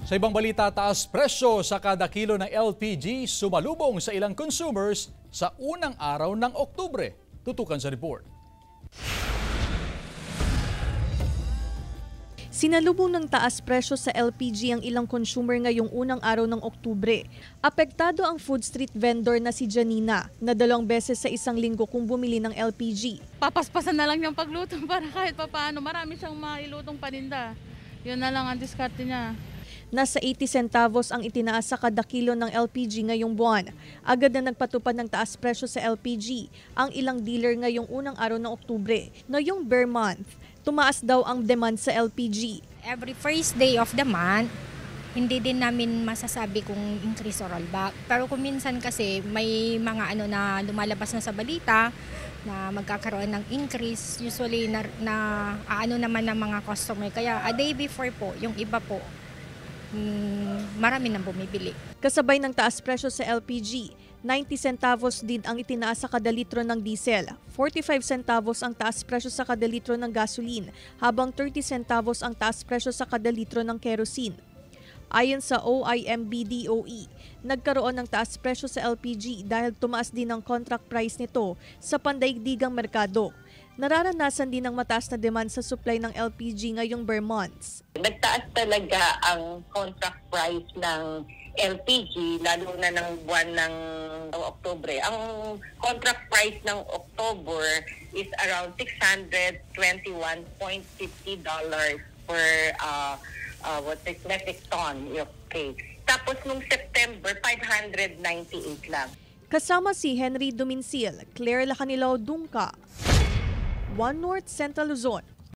Sa ibang balita, taas presyo sa kada kilo ng LPG sumalubong sa ilang consumers sa unang araw ng Oktubre. Tutukan sa report. Sinalubong ng taas presyo sa LPG ang ilang consumer ngayong unang araw ng Oktubre. Apektado ang food street vendor na si Janina na 2 beses sa isang linggo kung bumili ng LPG. Papaspasan na lang yung pagluto para kahit papaano marami siyang mailutong paninda. Yun na lang ang diskarte niya. Nasa 80 centavos ang itinaas sa kada kilo ng LPG ngayong buwan. Agad na nagpatupad ng taas presyo sa LPG ang ilang dealer ngayong unang araw ng Oktubre. Ngayong bare month, tumaas daw ang demand sa LPG. Every first day of the month, hindi din namin masasabi kung increase or rollback. Pero kung minsan kasi may mga na lumalabas na sa balita na magkakaroon ng increase, usually na naman ng mga customer. Kaya a day before po, yung iba po, marami nang bumibili. Kasabay ng taas presyo sa LPG, 90 centavos din ang itinaas sa kada litro ng diesel, 45 centavos ang taas presyo sa kada litro ng gasoline, habang 30 centavos ang taas presyo sa kada litro ng kerosene. Ayon sa OIMB-DOE, nagkaroon ng taas presyo sa LPG dahil tumaas din ang contract price nito sa pandaigdigang merkado. Nararanasan din ng mataas na demand sa supply ng LPG ngayong bare months. Nagtaas talaga ang contract price ng LPG, lalo na ng buwan ng Oktubre. Ang contract price ng October is around $621.50 per metric ton. Okay. Tapos nung September, 598 lang. Kasama si Henry Dumincil, Claire Lacanilao Dungca, One North Central Luzon.